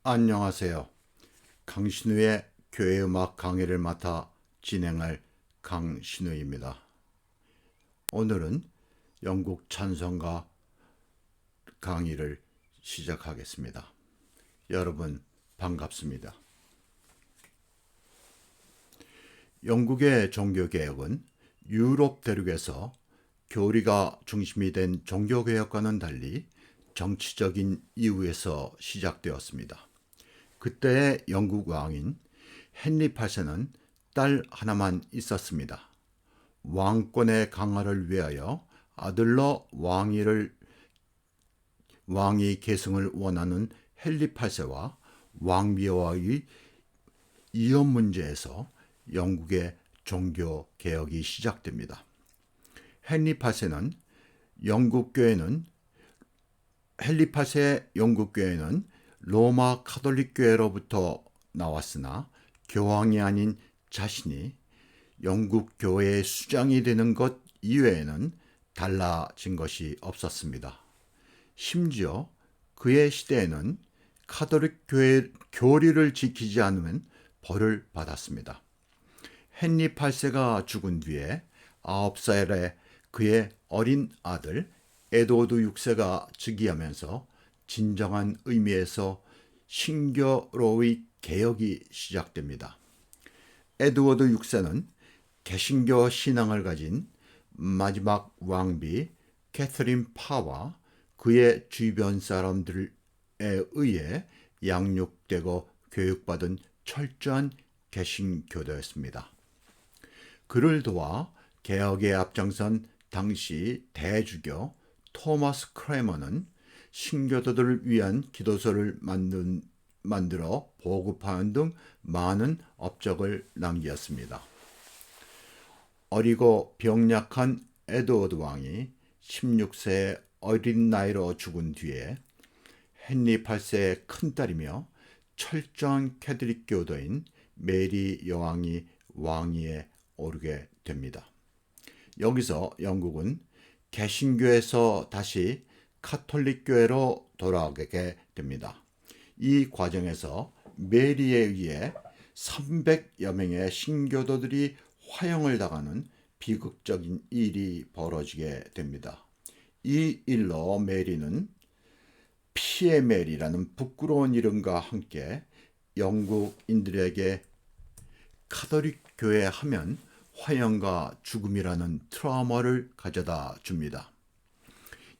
안녕하세요. 강신우의 교회음악 강의를 맡아 진행할 강신우입니다. 오늘은 영국 찬송가 강의를 시작하겠습니다. 여러분 반갑습니다. 영국의 종교개혁은 유럽 대륙에서 교리가 중심이 된 종교개혁과는 달리 정치적인 이유에서 시작되었습니다. 그때의 영국 왕인 헨리 8세는 딸 하나만 있었습니다. 왕권의 강화를 위하여 아들로 왕위 계승을 원하는 헨리 8세와 왕비와의 이혼 문제에서 영국의 종교 개혁이 시작됩니다. 헨리 8세의 영국 교회는 로마 카톨릭 교회로부터 나왔으나 교황이 아닌 자신이 영국 교회의 수장이 되는 것 이외에는 달라진 것이 없었습니다. 심지어 그의 시대에는 카톨릭 교회 교리를 지키지 않으면 벌을 받았습니다. 헨리 8세가 죽은 뒤에 9살의 그의 어린 아들 에드워드 6세가 즉위하면서 진정한 의미에서 신교로의 개혁이 시작됩니다. 에드워드 6세는 개신교 신앙을 가진 마지막 왕비 캐서린 파와 그의 주변 사람들에 의해 양육되고 교육받은 철저한 개신교도였습니다. 그를 도와 개혁에 앞장선 당시 대주교 토마스 크레머는 신교도들을 위한 기도서를 만들어 보급하는 등 많은 업적을 남겼습니다. 어리고 병약한 에드워드 왕이 16세의 어린 나이로 죽은 뒤에 헨리 8세의 큰딸이며 철저한 캐톨릭 교도인 메리 여왕이 왕위에 오르게 됩니다. 여기서 영국은 개신교에서 다시 카톨릭 교회로 돌아가게 됩니다. 이 과정에서 메리에 의해 300여 명의 신교도들이 화형을 당하는 비극적인 일이 벌어지게 됩니다. 이 일로 메리는 피의 메리라는 부끄러운 이름과 함께 영국인들에게 카톨릭 교회 하면 화형과 죽음이라는 트라우마를 가져다 줍니다.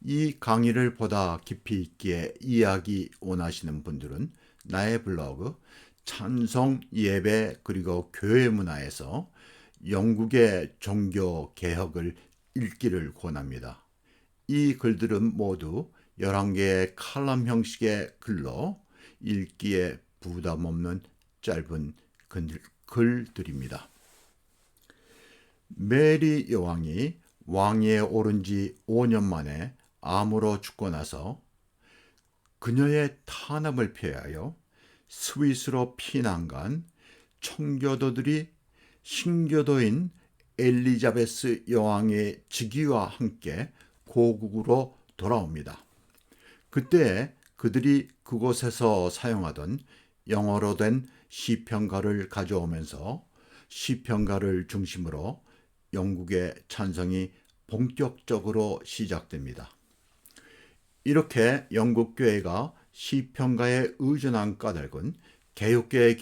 이 강의를 보다 깊이 있게 이해하기 원하시는 분들은 나의 블로그 찬송 예배 그리고 교회 문화에서 영국의 종교 개혁을 읽기를 권합니다. 이 글들은 모두 11개의 칼럼 형식의 글로 읽기에 부담 없는 짧은 글들입니다. 메리 여왕이 왕위에 오른 지 5년 만에 암으로 죽고 나서 그녀의 탄압을 피하여 스위스로 피난 간 청교도들이 신교도인 엘리자베스 여왕의 즉위와 함께 고국으로 돌아옵니다. 그때 그들이 그곳에서 사용하던 영어로 된 시편가를 가져오면서 시편가를 중심으로 영국의 찬송이 본격적으로 시작됩니다. 이렇게 영국 교회가 시편가에 의존한 까닭은 개혁교의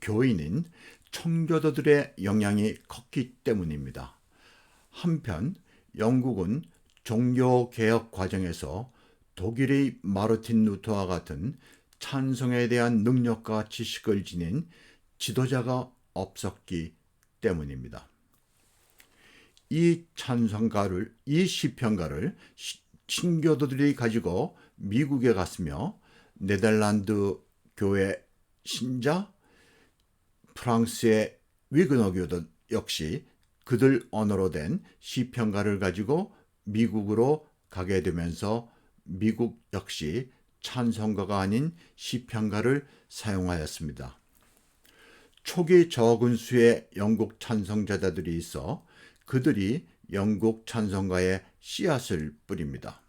교인인 청교도들의 영향이 컸기 때문입니다. 한편 영국은 종교개혁 과정에서 독일의 마르틴 루터와 같은 찬송에 대한 능력과 지식을 지닌 지도자가 없었기 때문입니다. 이 시편가를 신교도들이 가지고 미국에 갔으며 네덜란드 교회 신자, 프랑스의 위그너 교도 역시 그들 언어로 된 시편가를 가지고 미국으로 가게 되면서 미국 역시 찬송가가 아닌 시편가를 사용하였습니다. 초기 적은 수의 영국 찬송자들이 있어 그들이 영국 찬송가에 씨앗을 뿌립니다.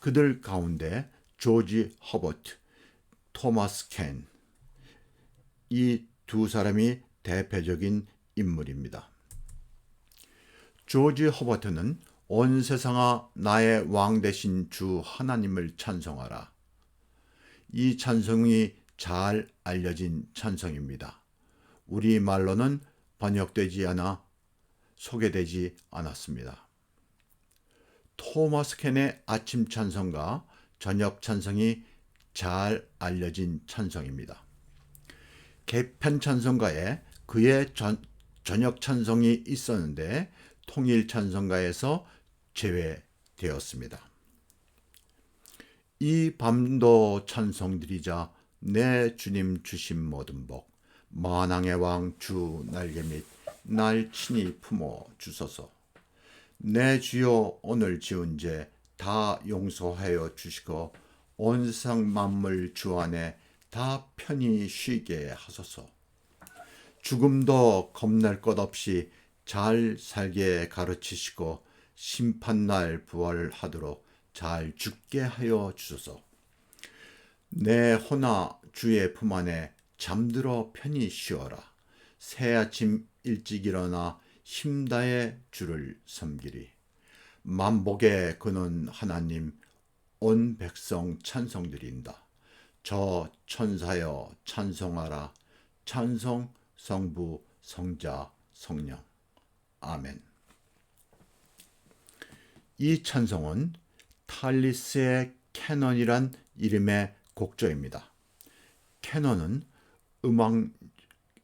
그들 가운데 조지 허버트, 토마스 켄. 이 두 사람이 대표적인 인물입니다. 조지 허버트는 온 세상아 나의 왕 되신 주 하나님을 찬송하라. 이 찬송이 잘 알려진 찬송입니다. 우리말로는 번역되지 않아 소개되지 않았습니다. 토마스 켄의 아침 찬송과 저녁 찬송이 잘 알려진 찬송입니다. 개편 찬송가에 그의 저녁 찬송이 있었는데 통일 찬송가에서 제외되었습니다. 이 밤도 찬송드리자 내 주님 주신 모든 복 만왕의 왕 주 날개 및 날 친히 품어 주소서. 내 주여 오늘 지은 죄 다 용서하여 주시고 온 세상 만물 주 안에 다 편히 쉬게 하소서. 죽음도 겁날 것 없이 잘 살게 가르치시고 심판날 부활하도록 잘 죽게 하여 주소서. 내 혼아 주의 품 안에 잠들어 편히 쉬어라. 새 아침 일찍 일어나 힘다해 주를 섬기리. 만복의 근원 하나님 온 백성 찬송드린다. 저 천사여 찬송하라. 찬송 성부 성자 성령. 아멘. 이 찬송은 탈리스의 캐넌이란 이름의 곡조입니다. 캐넌은 음악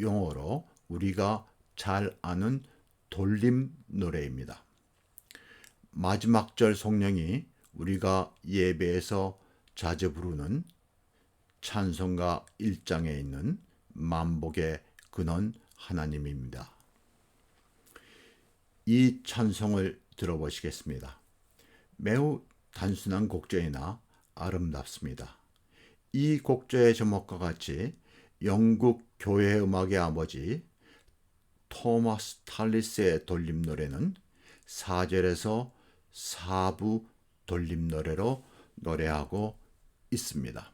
용어로 우리가 잘 아는 돌림 노래입니다. 마지막 절 성령이 우리가 예배에서 자주 부르는 찬송가 1장에 있는 만복의 근원 하나님입니다. 이 찬송을 들어보시겠습니다. 매우 단순한 곡조이나 아름답습니다. 이 곡조의 제목과 같이 영국 교회 음악의 아버지 토마스 탈리스의 돌림 노래는 4절에서 4부 돌림 노래로 노래하고 있습니다.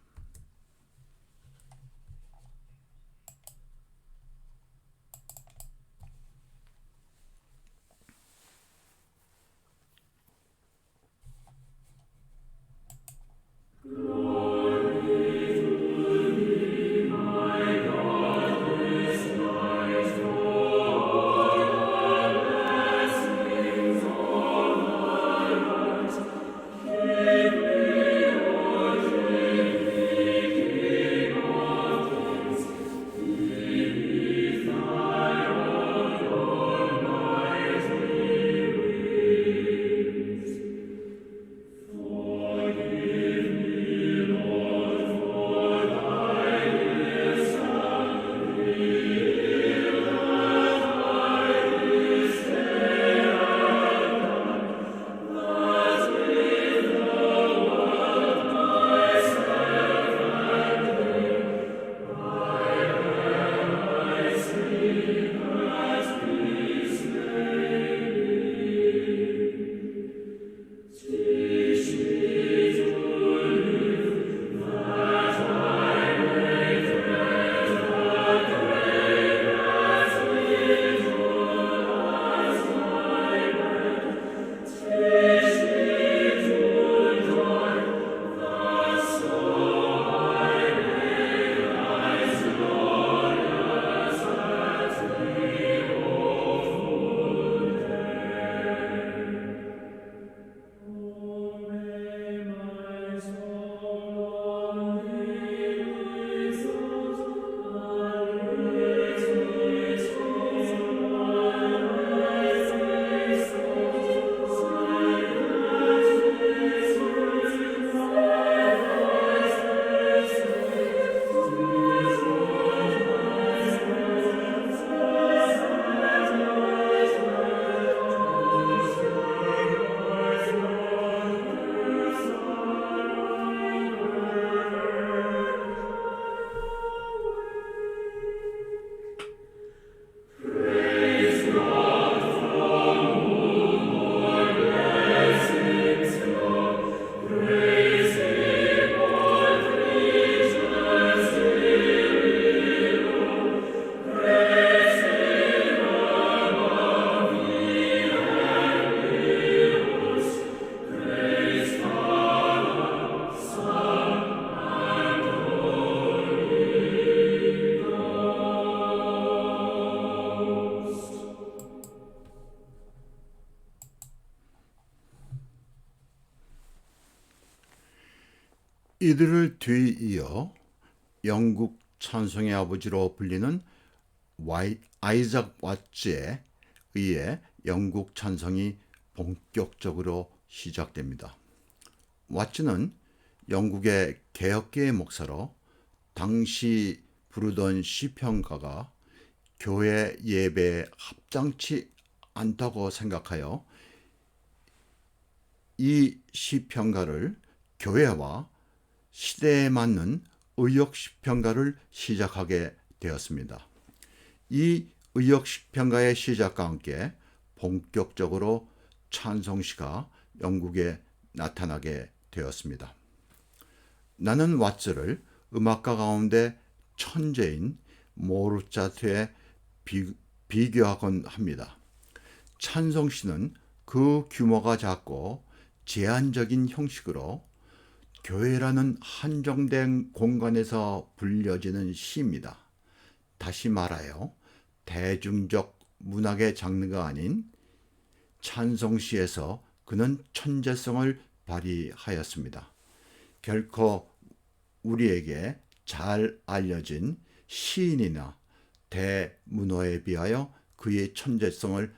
이들을 뒤이어 영국 찬송의 아버지로 불리는 아이작 왓츠에 의해 영국 찬송이 본격적으로 시작됩니다. 왓츠는 영국의 개혁계의 목사로 당시 부르던 시편가가 교회 예배에 합당치 않다고 생각하여 이 시편가를 교회와 시대에 맞는 의역시편가를 시작하게 되었습니다. 이 의역시편가의 시작과 함께 본격적으로 찬송시가 영국에 나타나게 되었습니다. 나는 왓츠를 음악가 가운데 천재인 모르차트에 비교하곤 합니다. 찬송시는 그 규모가 작고 제한적인 형식으로 교회라는 한정된 공간에서 불려지는 시입니다. 다시 말하여 대중적 문학의 장르가 아닌 찬송시에서 그는 천재성을 발휘하였습니다. 결코 우리에게 잘 알려진 시인이나 대문호에 비하여 그의 천재성을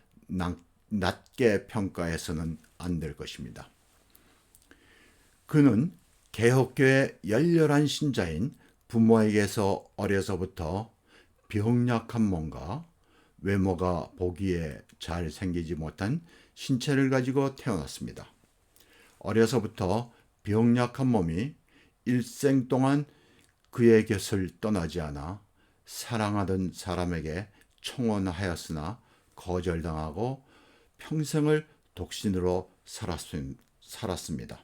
낮게 평가해서는 안 될 것입니다. 그는 개혁교의 열렬한 신자인 부모에게서 어려서부터 병약한 몸과 외모가 보기에 잘 생기지 못한 신체를 가지고 태어났습니다. 어려서부터 병약한 몸이 일생 동안 그의 곁을 떠나지 않아 사랑하던 사람에게 청혼하였으나 거절당하고 평생을 독신으로 살았습니다.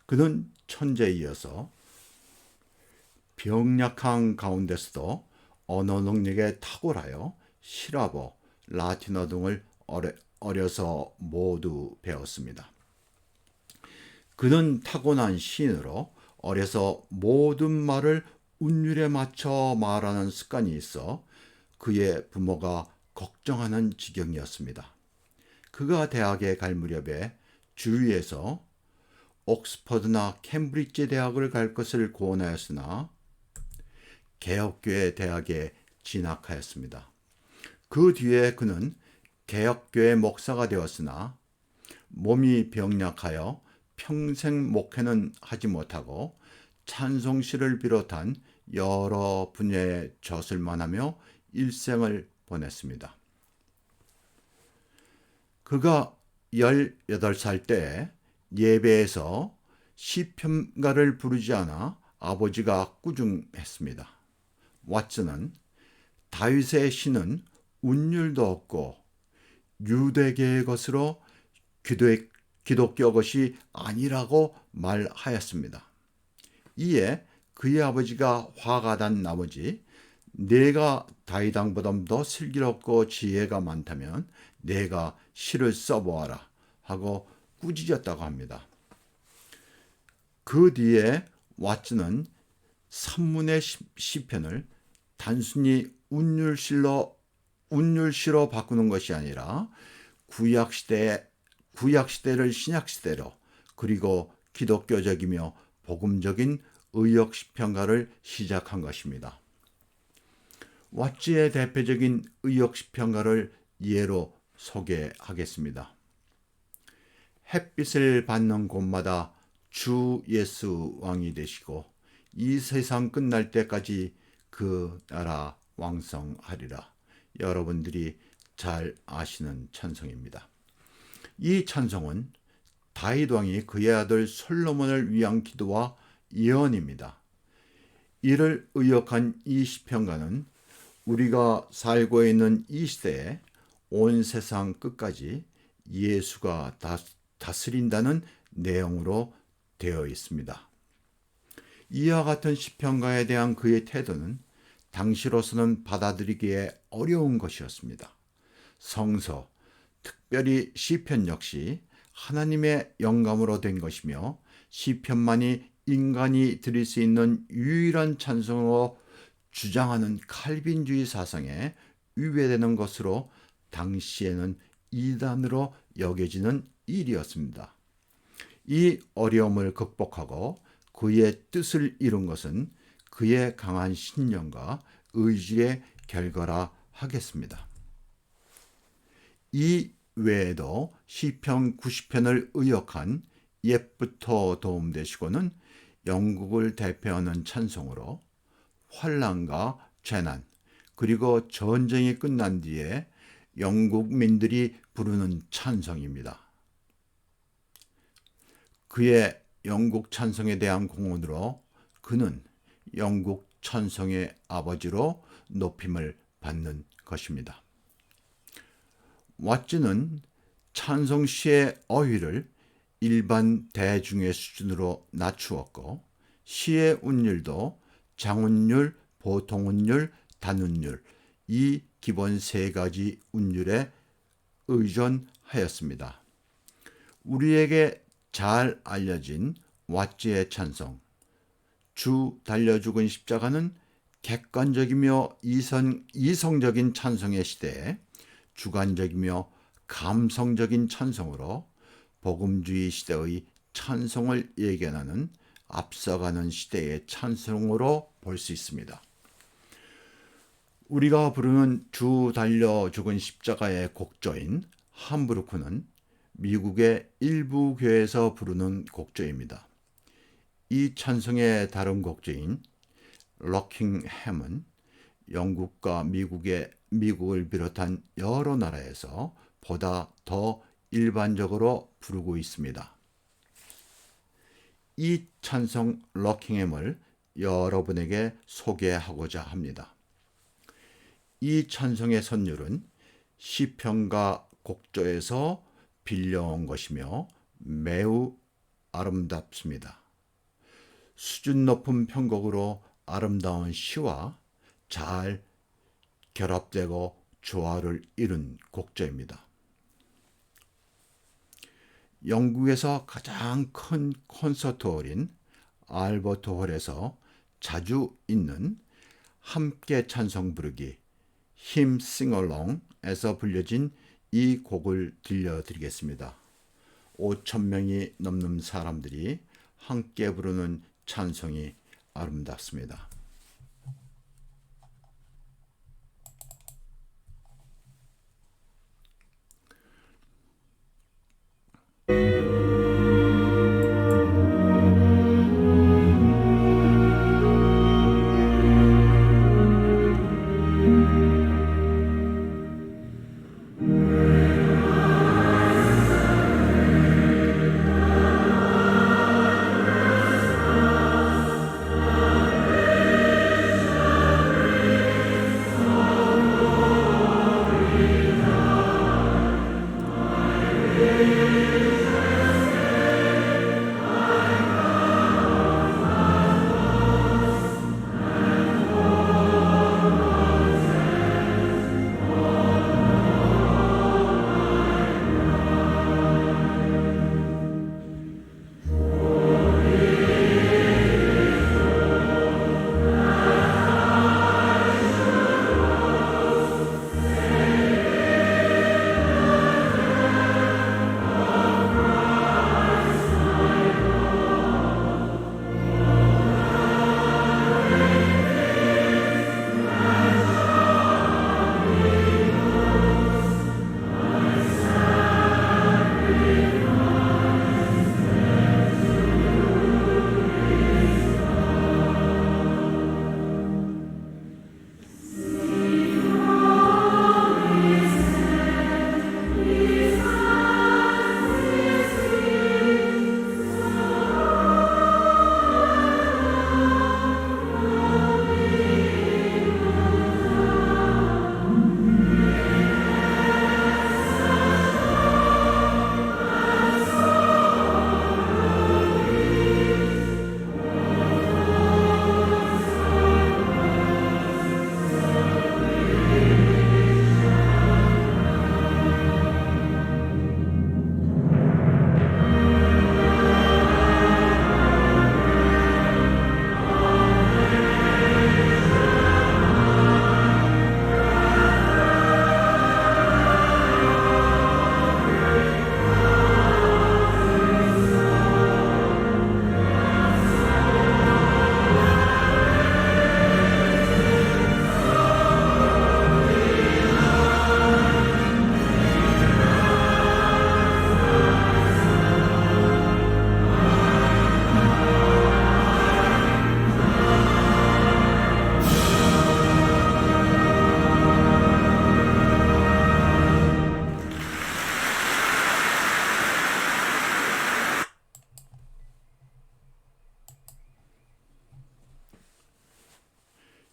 그는 천재이어서 병약한 가운데서도 언어 능력에 탁월하여 시라버, 라틴어 등을 어려서 모두 배웠습니다. 그는 타고난 시인으로 어려서 모든 말을 운율에 맞춰 말하는 습관이 있어 그의 부모가 걱정하는 지경이었습니다. 그가 대학에 갈 무렵에 주위에서 옥스퍼드나 캠브리지 대학을 갈 것을 고언하였으나 개혁교회 대학에 진학하였습니다. 그 뒤에 그는 개혁교회 목사가 되었으나 몸이 병약하여 평생 목회는 하지 못하고 찬송시를 비롯한 여러 분야에 젖을만 하며 일생을 보냈습니다. 그가 18살 때 예배에서 시편가를 부르지 않아 아버지가 꾸중했습니다. 왓츠는 다윗의 시는 운율도 없고 유대계의 것으로 기독교 것이 아니라고 말하였습니다. 이에 그의 아버지가 화가 난 나머지 내가 다윗 왕보다 슬기롭고 지혜가 많다면 내가 시를 써보아라 하고 꾸짖었다고 합니다. 그 뒤에 왓츠는 산문의 시편을 단순히 운율시로 바꾸는 것이 아니라 구약시대를 신약시대로 그리고 기독교적이며 복음적인 의역시편가를 시작한 것입니다. 왓츠의 대표적인 의역시편가를 예로 소개하겠습니다. 햇빛을 받는 곳마다 주 예수 왕이 되시고 이 세상 끝날 때까지 그 나라 왕성하리라. 여러분들이 잘 아시는 찬송입니다. 이 찬송은 다윗 왕이 그의 아들 솔로몬을 위한 기도와 예언입니다. 이를 의역한 이 시편가는 우리가 살고 있는 이 시대에 온 세상 끝까지 예수가 다스린다는 내용으로 되어 있습니다. 이와 같은 시편가에 대한 그의 태도는 당시로서는 받아들이기에 어려운 것이었습니다. 성서, 특별히 시편 역시 하나님의 영감으로 된 것이며 시편만이 인간이 드릴 수 있는 유일한 찬송으로 주장하는 칼빈주의 사상에 위배되는 것으로 당시에는 이단으로 여겨지는 일이었습니다. 이 어려움을 극복하고 그의 뜻을 이룬 것은 그의 강한 신념과 의지의 결과라 하겠습니다. 이 외에도 시편 90편을 의역한 옛부터 도움되시고는 영국을 대표하는 찬송으로 환난과 재난 그리고 전쟁이 끝난 뒤에 영국민들이 부르는 찬송입니다. 그의 영국 찬송에 대한 공헌으로 그는 영국 찬송의 아버지로 높임을 받는 것입니다. 왓츠는 찬송시의 어휘를 일반 대중의 수준으로 낮추었고 시의 운율도 장운율, 보통운율, 단운율 이 기본 세 가지 운율에 의존하였습니다. 우리에게 잘 알려진 왓츠의 찬송 주 달려 죽은 십자가는 객관적이며 이성적인 찬송의 시대에 주관적이며 감성적인 찬송으로 복음주의 시대의 찬송을 예견하는 앞서가는 시대의 찬송으로 볼 수 있습니다. 우리가 부르는 주 달려 죽은 십자가의 곡조인 함부르크는 미국의 일부 교회에서 부르는 곡조입니다. 이 찬송의 다른 곡조인 럭킹햄은 영국과 미국을 비롯한 여러 나라에서 보다 더 일반적으로 부르고 있습니다. 이 찬송 럭킹햄을 여러분에게 소개하고자 합니다. 이 찬송의 선율은 시편과 곡조에서 빌려온 것이며 매우 아름답습니다. 수준 높은 편곡으로 아름다운 시와 잘 결합되고 조화를 이룬 곡조입니다. 영국에서 가장 큰 콘서트홀인 알버트 홀에서 자주 있는 함께 찬송 부르기 힘 싱얼롱에서 불려진 이 곡을 들려드리겠습니다. 5,000명이 넘는 사람들이 함께 부르는 찬송이 아름답습니다.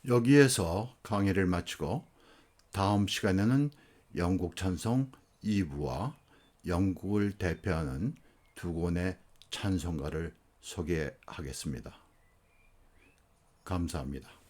여기에서 강의를 마치고 다음 시간에는 영국 찬송 2부와 영국을 대표하는 두 권의 찬송가를 소개하겠습니다. 감사합니다.